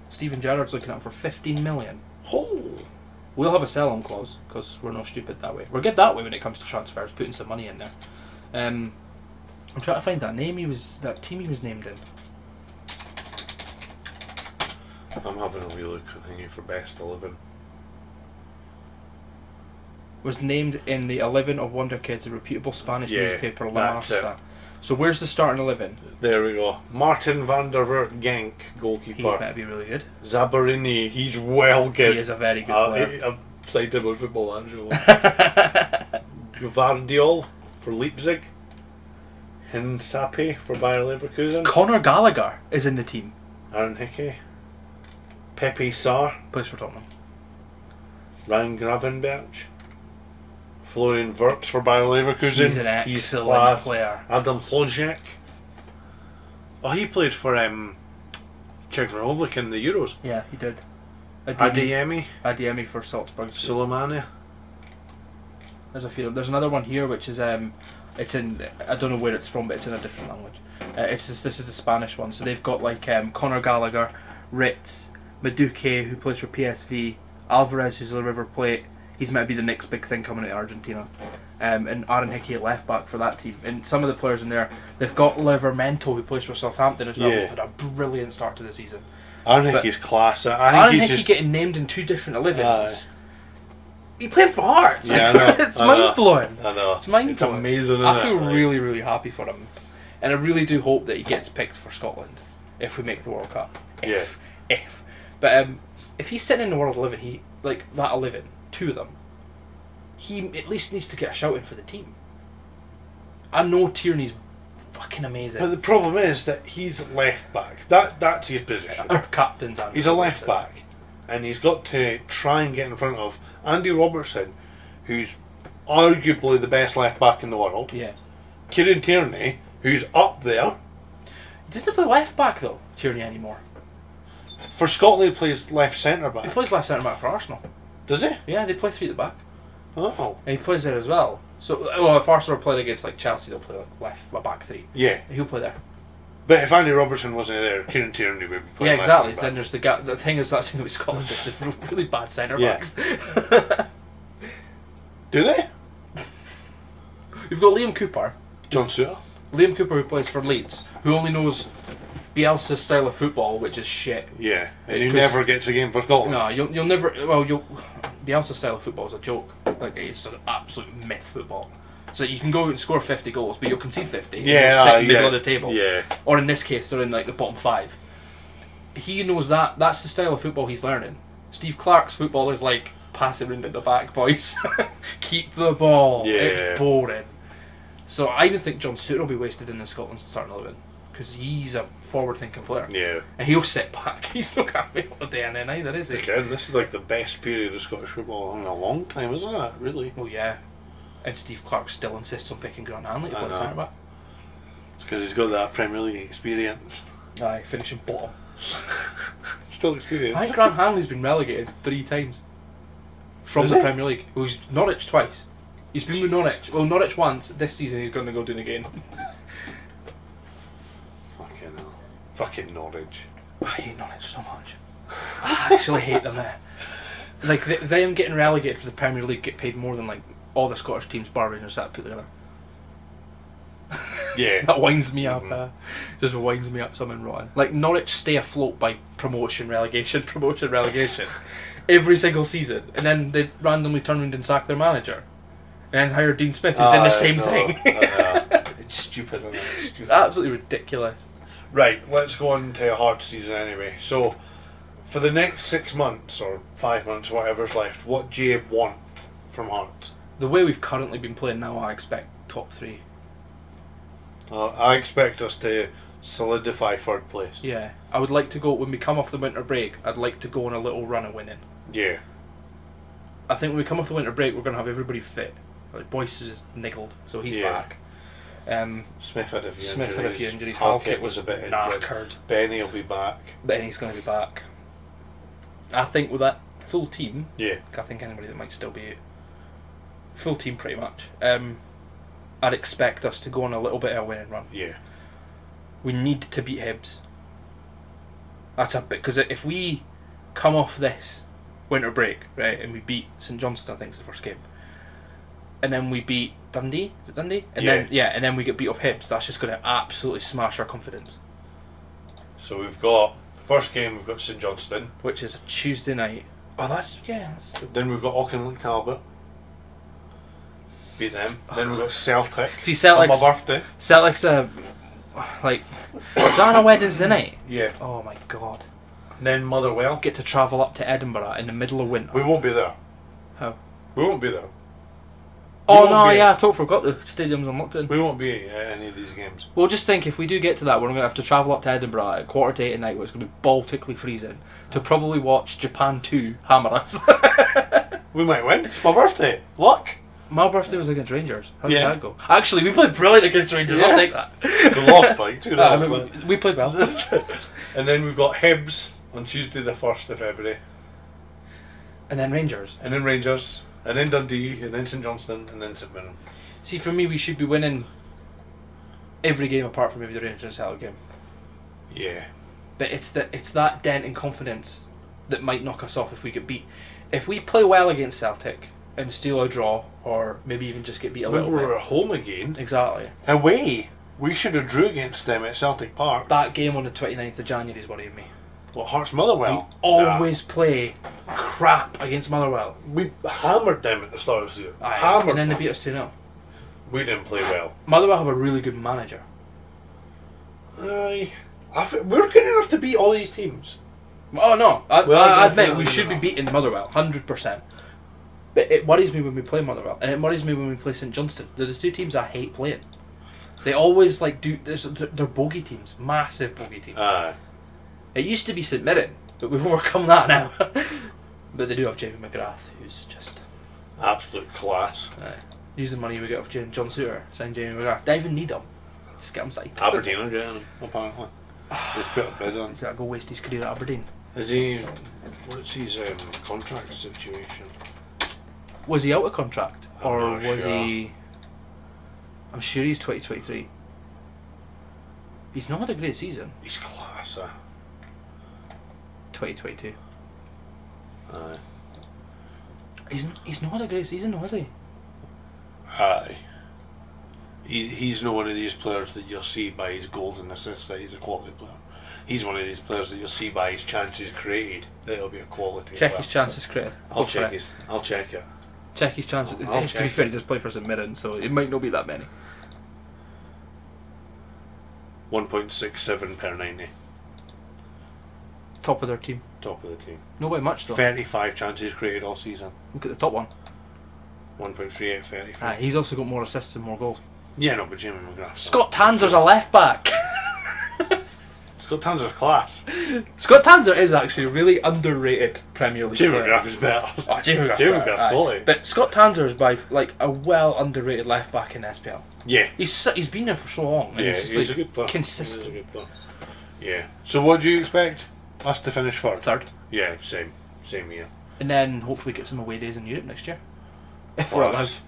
Steven Gerrard's looking at him for 15 million. Oh. We'll have a sell-on clause because we're not stupid that way. We're good that way when it comes to transfers, putting some money in there. I'm trying to find that team he was named in. I'm having a wee look at you for best 11. Was named in the 11 of Wonder Kids, a reputable Spanish Yeah, newspaper La that's Masa. So where's the starting 11? There we go. Martin van der Wert Genk, He's goalkeeper. meant to be really good. Zabarini, he's well good. He is a very good player. I've cited him on Football Manager. Gvardiol for Leipzig. Hinsapi for Bayer Leverkusen. Conor Gallagher is in the team. Aaron Hickey. Pepe Sarr. Plays for Tottenham. Ryan Gravenberch. Florian Wirtz for Bayer Leverkusen. He's an excellent class. player. Adam Hlojek. Oh, he played for Czech Republic in the Euros. Yeah, he did. Adeyemi. for Salzburg. Soleimani. There's a few. There's another one here which is it's in, I don't know where it's from, but it's in a different language. This is the Spanish one. So they've got like Conor Gallagher, Ritz, Maduke who plays for PSV, Alvarez who's a River Plate. He's meant to be the next big thing coming out of Argentina. And Aaron Hickey at left back for that team. And some of the players in there, they've got Livermento who plays for Southampton as well. Yeah. Who's had a brilliant start to the season. Aaron But Hickey's class. I Aaron think he's Hickey just. getting named in 2 different 11s. He played for Hearts. Yeah, I know. It's I know. mind blowing. I know. It's mind It's blowing. amazing. I isn't feel it? Like, really, really happy for him, and I really do hope that he gets picked for Scotland if we make the World Cup. If. But if he's sitting in the World 11, he like that 11, 2 of them. He at least needs to get a shout in for the team. I know Tierney's fucking amazing. But the problem is that he's left back. That's his position. Our captain's Andy He's a left Robertson. back, and he's got to try and get in front of Andy Robertson, who's arguably the best left back in the world. Yeah. Kieran Tierney, who's up there. He doesn't play left back though, Tierney anymore. For Scotland, he plays left centre He back. plays left centre back for Arsenal. Does he? Yeah, they play 3 at the back. Oh. And he plays there as well. So, well, if Arsenal played against like Chelsea, they'll play like back 3. Yeah. He'll play there. But if Andy Robertson wasn't there, Kieran Tierney would be playing. Yeah, exactly. left Then wing there's the gap. The thing is, that's the thing with Scotland. It's really bad centre Yeah. backs. back. Do they? You've got Liam Cooper. John Suter. Liam Cooper, who plays for Leeds, who only knows Bielsa's style of football, which is shit. Yeah, and he Because- never gets a game for Scotland. No, you'll never. Well, Bielsa's style of football is a joke. Like, it's an absolute myth football. So you can go out and score 50 goals, but you'll concede 50. Yeah, and you'll sit yeah. middle of the table. Yeah, Or in this case, they're in like the bottom 5. He knows that. That's the style of football he's learning. Steve Clarke's football is like, pass it round at the back, boys. Keep the ball. Yeah. It's boring. So I even think John Suter will be wasted in the Scotland starting 11 because he's a forward-thinking player. yeah. And he'll sit back. He's not going to be able to do anything either, is he? Again, this is like the best period of Scottish football in a long time, isn't it? Really? Well, yeah. And Steve Clarke still insists on picking Grant Hanley to I play know. centre back. It's because he's got that Premier League experience. Aye, finishing bottom. Still I experience. think Grant Hanley's been relegated 3 times from Is the he? Premier League. Well, he's Norwich twice. He's been with Norwich. Well, Norwich once. This season he's going to go down again. Fucking hell. Fucking Norwich. I hate Norwich so much. I actually hate them there. Like, them getting relegated for the Premier League get paid more than, like, all the Scottish teams bar Rangers that put together. Yeah. That winds me up. Just winds me up something rotten. Like, Norwich stay afloat by promotion, relegation, promotion, relegation. Every single season. And then they randomly turn around and sack their manager. And then hire Dean Smith, who's doing the same thing. It's stupid, isn't it? It's It's stupid. absolutely ridiculous. Right, let's go on to a hard season anyway. So, for the next 6 months or 5 months, whatever's left, what do you want from Hearts? The way we've currently been playing now, I expect top 3. I expect us to solidify third place. Yeah. I would like to go, when we come off the winter break, I'd like to go on a little run of winning. Yeah. I think when we come off the winter break, we're going to have everybody fit. Like, Boyce is niggled, so he's Yeah. back. Smith had a few Smith injuries. had a few injuries. Halkett was a bit injured. knackered. Benny will be back. Then he's going to be back. I think with that full team, Yeah. I think anybody that might still be full team pretty much, I'd expect us to go on a little bit of a winning run. Yeah. We need to beat Hibs. That's a bit, because if we come off this winter break, right, and we beat St Johnstone, I think it's the first game, and then we beat Dundee, is it Dundee? And then we get beat off Hibs, that's just going to absolutely smash our confidence. So we've got, first game we've got St Johnstone. Which is a Tuesday night. Oh, that's Then we've got Auchinleck Talbot. Beat them. Then we've got Celtic. See, On Celtic's, my birthday. Celtic's like, is that on a Wednesday night? Yeah. Oh my god. Then Motherwell. Get to travel up to Edinburgh in the middle of winter. We won't be there. How? We won't be there. Oh won't no, be- yeah, I totally forgot the stadium's unlocked in. We won't be at any of these games. Well, just think, if we do get to that, we're going to have to travel up to Edinburgh at 7:45 at night, where it's going to be Baltically freezing, to probably watch Japan 2 hammer us. We might win. It's my birthday. Luck. My birthday was against Rangers. How did Yeah. that go? Actually, we played brilliant against Rangers. Yeah. I'll take that. We lost like 2 I mean, we played well. And then we've got Hibs on Tuesday the 1st of February. And then Rangers. And then Rangers. And then Dundee. And then St Johnstone. And then St Mirren. See, for me, we should be winning every game apart from maybe the Rangers and Celtic game. Yeah. But it's that dent in confidence that might knock us off if we get beat. If we play well against Celtic and steal a draw, or maybe even just get beat a When little we're bit. at home again. Exactly. Away. We should have drew against them at Celtic Park. That game on the 29th of January is worrying me. What, Hearts Motherwell? We always play crap against Motherwell. We hammered them at the start of the season. Aye. Hammered And then they them. beat us 2-0. We didn't play well. Motherwell have a really good manager. Aye. We're good enough to beat all these teams. Oh no, Well, I admit definitely we should be not. beating Motherwell, 100%. But it worries me when we play Motherwell, and it worries me when we play St Johnstone. They're the two teams I hate playing. They always they're bogey teams, massive bogey teams. Aye. It used to be St Mirren, but we've overcome that now. But they do have Jamie McGrath, who's just Absolute class. use the money we get off John Suter, sign Jamie McGrath. Don't even need him, just get him signed. Aberdeen are getting him, apparently. They've put a bid on. He's got to go waste his career at Aberdeen. Is he... What's his contract situation? Was he out of contract, I'm or not was sure. he? I'm sure he's 2023. He's not had a great season. He's class, 2022. Aye. He's not had a great season, though, has he? Aye. He's not one of these players that you'll see by his goals and assists that he's a quality player. He's one of these players that you'll see by his chances created that he'll be a quality Check player. his chances created. I'll Look for check it. I'll check it. Check his chances. I'll To be check fair, it. he just played for St Mirren, so it might not be that many. 1.67 per 90. Top of their team. Top of the team. No by much though. 35 chances created all season. Look at the top one. 1.38, 35. Aye, he's also got more assists and more goals. Yeah, no, but Jamie McGrath. Scott Tanzer's a left back. Scott Tanzer's class. Scott Tanzer is actually a really underrated Premier League Jamie player. McGrath is better. Oh, Jamie McGrath's Jamie better, McGrath's aye. quality. But Scott Tanzer is by like a well underrated left back in SPL. Yeah. He's been there for so long. And Yeah, he's, just, he's like, a good player. consistent. He's a good player. Yeah. So what do you expect us to finish third? Third. Yeah, same. Same here. And then hopefully get some away days in Europe next year. If Oh, we're allowed. that's-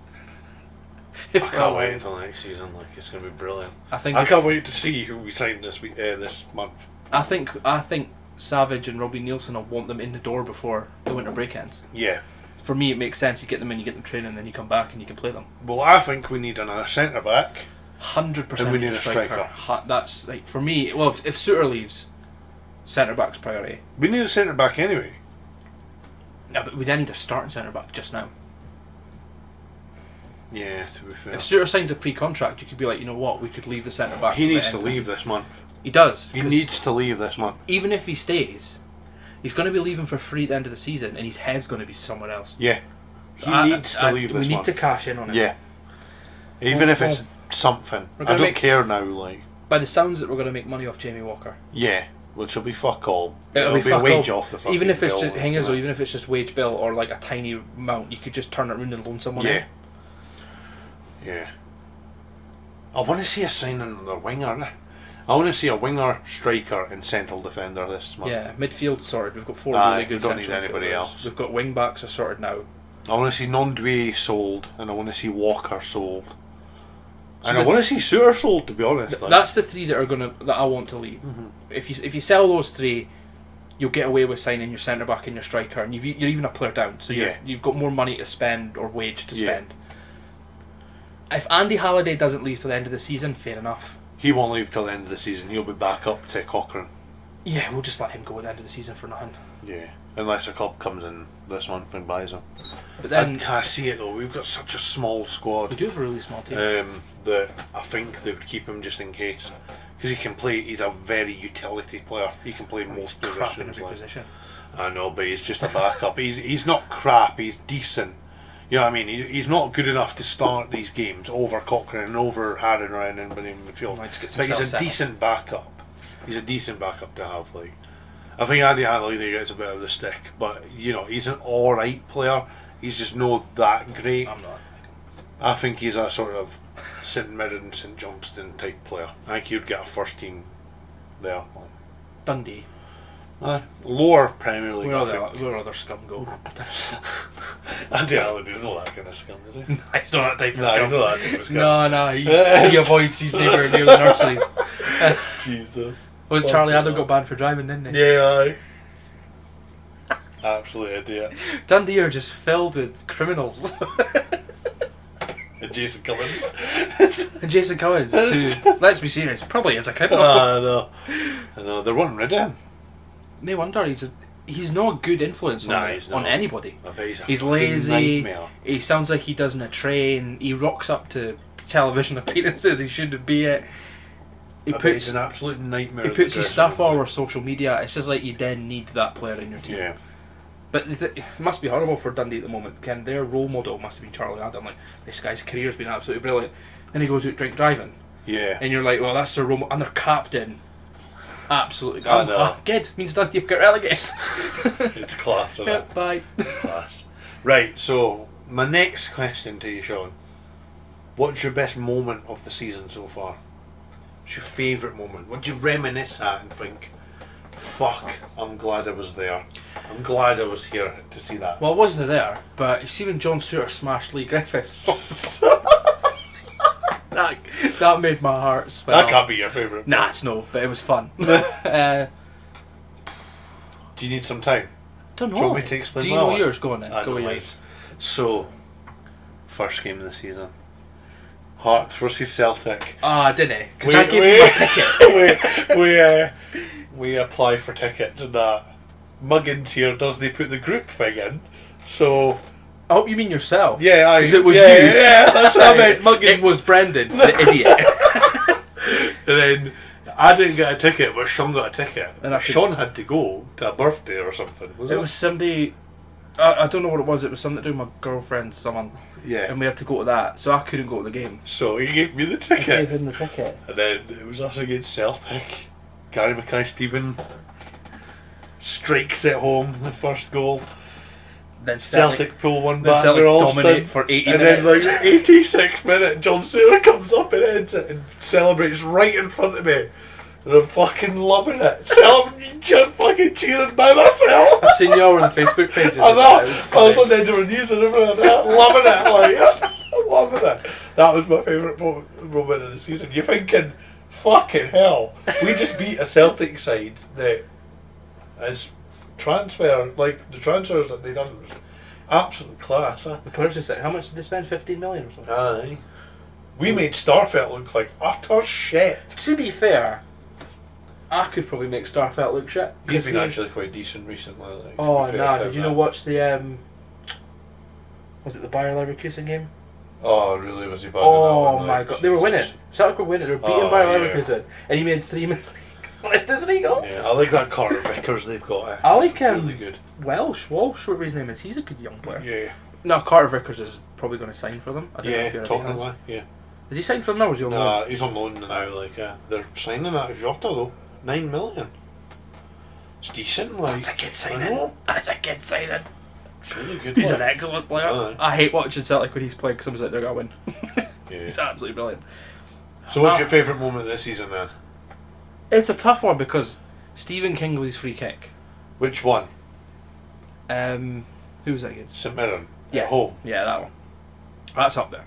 If I we're can't allowed. wait until next season. Like, it's going to be brilliant. I think I can't wait to see who we sign this week, this month. I think Savage and Robbie Nielsen will want them in the door before the winter break ends. Yeah. For me, it makes sense. You get them in, you get them training, and then you come back and you can play them. Well, I think we need another centre back. 100%. And we need a striker. That's like for me. Well, if Suter leaves, centre back's priority. We need a centre back anyway. Yeah, but we then need a starting centre back just now. Yeah, to be fair. If Suter signs a pre-contract, you could be like, you know what, we could leave the centre back. He the needs to end. leave this month. He does. He 'cause needs to leave this month. even if he stays, he's going to be leaving for free at the end of the season, and his head's going to be somewhere else. Yeah. He needs to leave this We need month. to cash in on it. Yeah. Even Well, if it's something. we're I gonna don't make- care now, like. By the sounds that we're going to make money off Jamie Walker. Yeah. Which will be fuck all. It'll be a fuck wage all. off the fucking Even if it's bill, just like, hang is, you though, know. even if it's just wage bill or like a tiny amount, you could just turn it around and loan someone Yeah. in. Yeah. I want to see a sign on the winger. I want to see a winger, striker, and central defender this month. Yeah, midfield sorted. We've got four Aye, really good we don't need central anybody fielders. else. We've got wing backs are sorted now. I want to see Nondue sold, and I want to see Walker sold, So and I the- want to see Suter sold. To be honest, like. That's the three that I want to leave. Mm-hmm. If you sell those three, you'll get away with signing your centre back and your striker, and you're even a player down. So Yeah. you've got more money to spend or wage to Yeah. spend. If Andy Halliday doesn't leave till the end of the season, fair enough. He won't leave till the end of the season. He'll be back up to Cochrane. Yeah, we'll just let him go at the end of the season for nothing. Yeah, unless a club comes in this month and buys him. But I then can't see it though. We've got such a small we squad do have a really small team. that I think they would keep him just in case, because he can play. He's a very utility player. He can play most Crap in positions. every like. position. I know, but he's just a backup. he's not crap. He's decent. You know what I mean? He's not good enough to start these games over Cochrane and over Harden or anybody in midfield. No, he just gets But he's himself a set up. decent backup. He's a decent backup to have. Like, I think Andy Halliday gets a bit of the stick, but you know he's an all right player. He's just not that great. I'm not. I think he's a sort of St Mirren, St Johnston type player. I think he'd get a first team there. Dundee. Lower Premier League. Where I other, think. where other scum go? Andy Halliday's not that kind of scum, is he? He's not that type of No, scum. he's not that type of scum. No, he avoids his neighbour near the nurseries. Jesus. Was Charlie Adam got banned for driving, didn't he? Yeah, aye. Absolute idiot. Dundee are just filled with criminals. And Jason Cummins. And Jason Cohen, who, let's be serious, probably is a criminal. I know. They're wanting rid of him. No wonder he's not a good influence Nah, on, he's on not. anybody. I bet he's a He's fucking lazy. nightmare. He sounds like he doesn't train. He rocks up to television appearances he shouldn't be at. He I bet puts he's an absolute nightmare. he at the puts his dressing stuff room. all over social media. It's just like you then need that player in your team. Yeah. But it must be horrible for Dundee at the moment. Ken, their role model must have been Charlie Adam. Like, this guy's career's been absolutely brilliant. Then he goes out drink driving, Yeah. and you're like, well, that's their role model. And their captain, absolutely. I know. Good, means Dundee get relegated. It's class, isn't it? Bye. Class. Right, so my next question to you, Sean. What's your best moment of the season so far? What's your favourite moment? What do you reminisce at and think, fuck, I'm glad I was there. I'm glad I was here to see that. Well, I wasn't there, but you see when John Suter smashed Lee Griffiths. that made my heart swell. That can't be your favourite. Nah, it's no, but it was fun. Do you need some time? Don't know. Do you want me to explain Do you my know one? yours? Go on then. I Go know with mine. yours. So, first game of the season. Hearts versus Celtic. Ah, didn't he? Because I gave him a ticket. we apply for tickets and that. Muggins here doesn't put the group thing in. So, I hope you mean yourself. yeah, Because it was yeah, you. Yeah, that's I right. meant Muggins. It was Brendan, the idiot. And then I didn't get a ticket, but Sean got a ticket. And I could- Sean had to go to a birthday or something. Was it? It was somebody. I don't know what it was. It was something to do with my girlfriend, someone, Yeah. and we had to go to that. So I couldn't go to the game. So he gave me the I ticket. gave him the ticket. And then it was us against Celtic. Gary Mackay-Steven strikes it home, the first goal. Then Celtic pull one Then back. Celtic We're all dominate stunned. for 80 And minutes. then, like, 86 minute, John Cena comes up and ends it and celebrates right in front of me. And I'm fucking loving it. Just fucking cheering by myself. I've seen you all on the Facebook pages. I know. It was I was funny. on the edge of my knees and everything like that. Loving it. Like, loving it. That was my favourite moment of the season. You're thinking, fucking hell. We just beat a Celtic side that is transfer, like the transfers that they done was absolute class. Huh? The players just like, how much did they spend? 15 million or something? Aye. We made Starfelt look like utter shit. To be fair, I could probably make Starfelt look shit. He's been actually quite decent recently. Like, to Oh be fair nah! to Did you him, know watch the was it the Bayer Leverkusen game? Oh, really? Was he bad? Oh in that one? my Like, god, they were winning. Jesus. Celtic were winning. They were beating Oh, Bayer yeah. Leverkusen, and he made 3 mistakes. Like the 3 goals. Yeah, I like that Carter Vickers they've got. I like It's him. really good. Walsh, whatever his name is. He's a good young player. Yeah. No, Carter Vickers is probably going to sign for them. I don't know Yeah, if you're talking a about yeah. Is he signed for them now or is he on loan? Nah, he's on loan now. Like they're signing that Jota though, 9 million. It's decent. Like That's a good I signing. know. That's a good signing. It's really good. He's like. an excellent player. Aye. I hate watching Celtic when he's playing because I'm just like, they're going to win. Yeah. He's absolutely brilliant. So what's your favourite moment of this season then? It's a tough one because Stephen Kingsley's free kick. Which one? Who was that against? St Mirren. Yeah. At home. Yeah, that one. That's up there.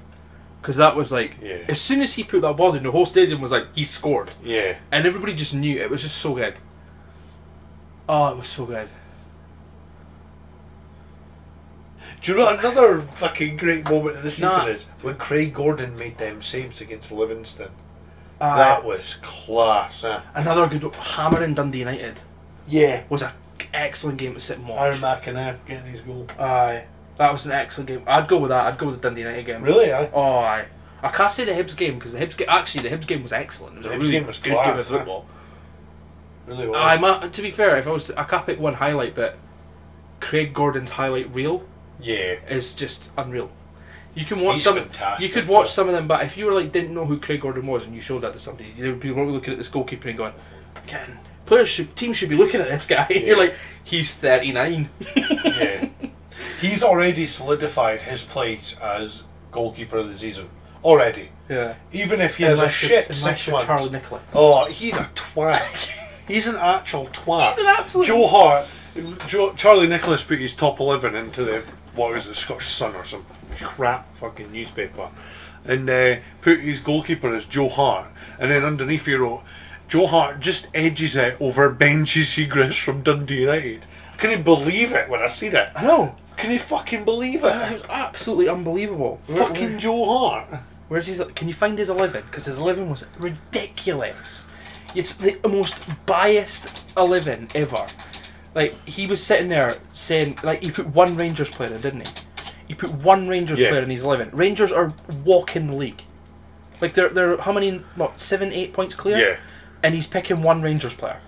Because that was like, Yeah. as soon as he put that ball in, the whole stadium was like, he scored. Yeah. And everybody just knew it was just so good. Oh, it was so good. Do you know what another fucking great moment of the season Nah. is? When Craig Gordon made them saves against Livingston. Uh, That was class. Another good hammering Dundee United Yeah. was an excellent game to sit and Aaron watch. McAneff getting his goal. Aye. That was an excellent game. I'd go with that. I'd go with the Dundee United game. Really? Aye. Oh, aye. I can't say the Hibs game because the Hibs game was excellent. It was The a Hibs really game was good game of class, huh? football. Really was. To be fair, if I was I can't pick one highlight, but Craig Gordon's highlight reel Yeah. is just unreal. You can watch He's some. fantastic, You could watch but- some of them, but if you were like didn't know who Craig Gordon was and you showed that to somebody, there would be people looking at this goalkeeper and going, "Can teams should be looking at this guy." You're like, he's 39. Yeah. He's already solidified his place as goalkeeper of the season. Already. Yeah. Even if he has a shit 6 months. Charlie Nicholas. Oh, he's a twat. He's an actual twat. He's an absolute. Joe Hart, Charlie Nicholas put his top 11 into the, what was it, Scottish Sun or some crap fucking newspaper, and put his goalkeeper as Joe Hart, and then underneath he wrote, Joe Hart just edges it over Benji Siegrist from Dundee United. I couldn't believe it when I seen it. I know. Can you fucking believe It it? was absolutely unbelievable. Fucking Joe Hart. Where's his? Can you find his 11? Because his 11 was ridiculous. It's the most biased 11 ever. Like, he was sitting there saying, like, he put one Rangers player in, didn't he? He put one Rangers Yeah. player in his 11. Rangers are walking the league. Like, they're how many? What, 7, 8 points clear? Yeah. And he's picking one Rangers player.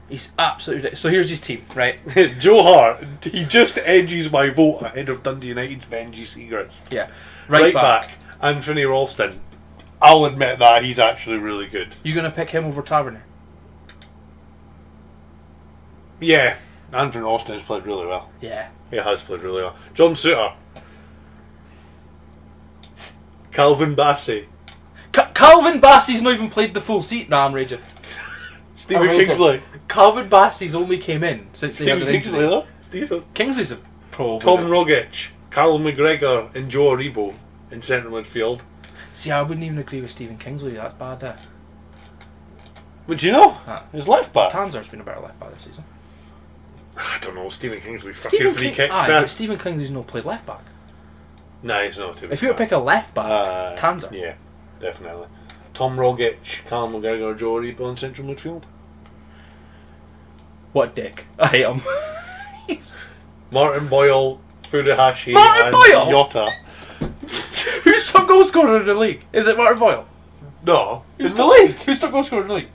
He's absolutely ridiculous. So here's his team, right? Joe Hart, he just edges my vote ahead of Dundee United's Benji Siegrist. Yeah. Right back, Anthony Ralston. I'll admit that he's actually really good. You gonna pick him over Tavernier? Yeah, Anthony Ralston has played really well. Yeah. He has played really well. John Suter. Calvin Bassey. Calvin Bassey's not even played the full seat. Nah, I'm raging. Stephen I will Kingsley. Calvin Bassey's only came in since they had Stephen an Kingsley, injury. though. Stephen. Kingsley's a pro. Tom Rogic. Callum McGregor and Joe Aribo in centre midfield. See, I wouldn't even agree with Stephen Kingsley. That's bad. Would you know? Ah. His left back. Tanzer's been a better left back this season. I don't know. Stephen Kingsley's fucking free kicks. But Stephen Kingsley's not played left back. Nah, he's not. If you were to pick a left back, Tanzer. Yeah, definitely. Tom Rogic, Callum McGregor, Joe Aribo in central midfield. What a dick. I hate him. Martin Boyle, Furuhashi, Martin and Boyle? Yota. Who's top goal scorer in the league? Is it Martin Boyle? No, it's the league. Who's top goal scorer in the league?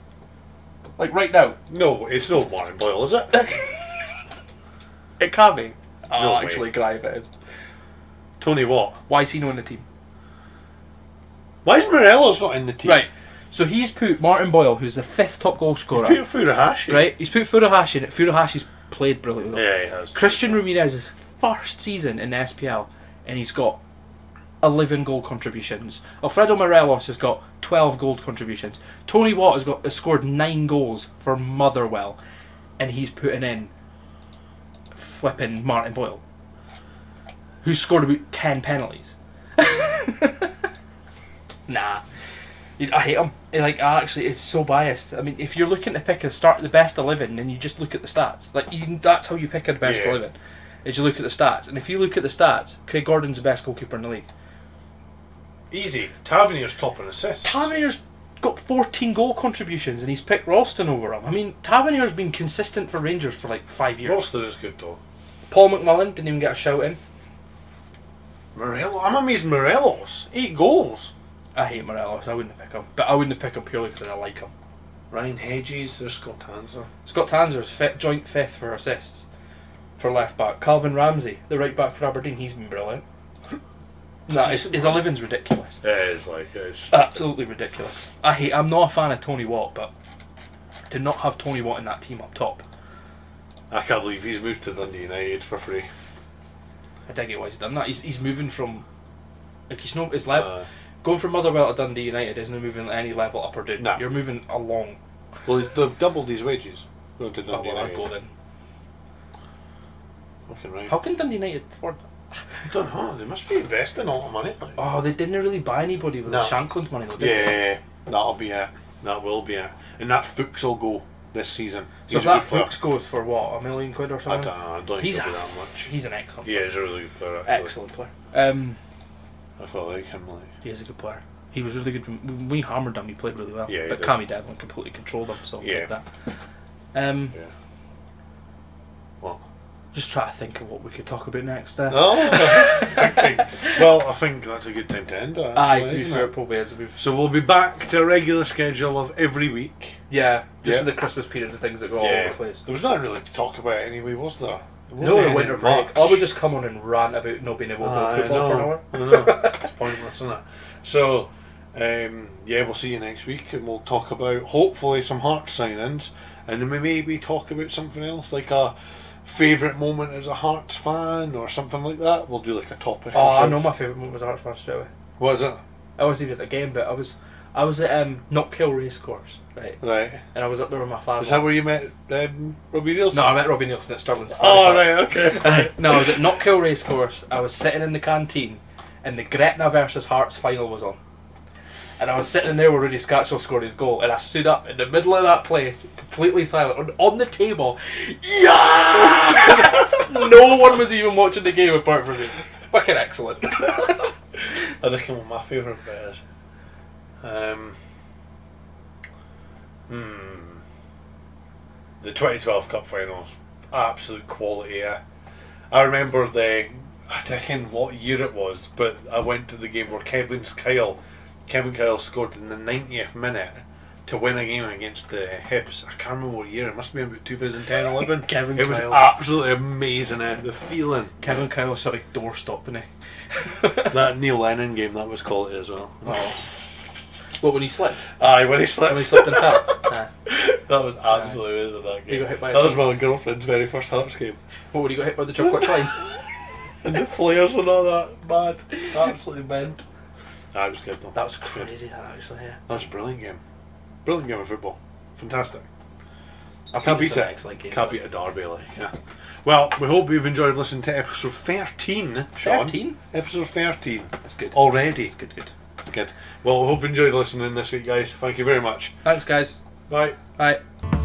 Like right now? No, it's not Martin Boyle, is it? It can't be. No way. Actually, Grive it is. Tony Watt. Why is he not in the team? Why is Morelos not in the team? Right. So he's put Martin Boyle, who's the 5th top goal scorer. He's put Furuhashi. Right. He's put Furuhashi in it. Furuhashi's played brilliantly. Yeah, he has. Christian Ramirez's first season in the SPL, and he's got 11 goal contributions. Alfredo Morelos has got 12 goal contributions. Tony Watt has scored 9 goals for Motherwell, and he's putting in flipping Martin Boyle, who's scored about 10 penalties. Nah, I hate him. Actually, it's so biased. I mean, if you're looking to pick the best 11, then you just look at the stats. That's how you pick a best 11. Is you look at the stats, and if you look at the stats, Craig Gordon's the best goalkeeper in the league. Easy. Tavernier's top in assists. Tavernier's got 14 goal contributions, and he's picked Ralston over him. I mean, Tavernier's been consistent for Rangers for like 5 years. Ralston is good though. Paul McMullen didn't even get a shout in. Morelos. I'm amazed Morelos. 8 goals. I hate Morelos. I wouldn't pick him, but I wouldn't pick him purely because I don't like him. Ryan Hedges. There's Scott Tanzer. Scott Tanzer's joint 5th for assists for left back. Calvin Ramsey, the right back for Aberdeen, he's been brilliant. His 11's ridiculous. It is it's Absolutely ridiculous. I'm not a fan of Tony Watt, but to not have Tony Watt in that team up top, I can't believe he's moved to Dundee United for free. I dig it why he's done that. He's moving from going from Motherwell to Dundee United isn't moving any level up or down. Nah. You're moving along. Well, they've doubled his wages going to Dundee I'd United. go then. Fucking right. How can Dundee United afford that? I don't know. They must be investing a lot of money. Oh, they didn't really buy anybody with No. Shankland money though, did they? Yeah, that'll be it. That will be it. And that Fuchs will go this season. So He's if a that good player. Fuchs goes for what, £1 million or I something? don't know. I don't think He's he'll be that much. He's an excellent Yeah, player. he's a really good player. Actually. Excellent player. I quite like him. He is a good player. He was really good when we hammered him. He played really well. Yeah, he but did. Cammy Devlin completely controlled him. So Yeah. like that. Yeah. What? Just try to think of what we could talk about next. Well, I think that's a good time to end it. To Actually, be isn't fair, it? probably is. We've So we'll be back to a regular schedule of every week. just Yeah. for the Christmas period, the things that go all over the place. There was nothing really to talk about anyway, was there? There No, wasn't the winter anything break. much. I would just come on and rant about not being able to play football for an hour. I know. It's pointless, isn't it? So, we'll see you next week, and we'll talk about hopefully some Hearts signings, and then we maybe talk about something else, like a favourite moment as a Hearts fan or something like that. We'll do like a topic. Oh, or I something. know my favourite moment was Hearts fan straight away. What is it? I wasn't even at the game, but I was at Knockhill Racecourse, right? Right. And I was up there with my father. Is that where you met Robbie Nielsen? No, I met Robbie Nielsen at Stirling's. Oh, right, okay. No, I was at Knockhill Racecourse. I was sitting in the canteen, and the Gretna versus Hearts final was on. And I was sitting in there where Rudy Scatchell scored his goal, and I stood up in the middle of that place, completely silent, on the table. Yes! No one was even watching the game apart from me. Fucking excellent. I think what my favourite bit is. The 2012 Cup Finals, absolute quality. I remember I can't what year it was, but I went to the game where Kevin Kyle scored in the 90th minute to win a game against the Hibs. I can't remember what year. It must have been about 2010-11. Kevin It was Kyle. absolutely amazing. The feeling. Kevin Kyle sort of doorstop, didn't he? That Neil Lennon game, that was quality as well. What, when he slipped? Aye, when he slipped. When he slipped and fell? Nah. That was absolutely amazing, that game. He got hit by a That was team. my girlfriend's very first Hearts game. What, when he got hit by the chocolate line? And the flares and all that, bad. Absolutely bent. It was good though. That was crazy, that actually, yeah. That was a brilliant game. Brilliant game of football. Fantastic. I Can't beat it's an it. excellent game. Can't beat a derby, like, yeah. Well, we hope you've enjoyed listening to episode 13, Sean. 13? Episode 13. That's good. Already. It's good. Good. Well, I hope you enjoyed listening this week, guys. Thank you very much. Thanks, guys. Bye. Bye.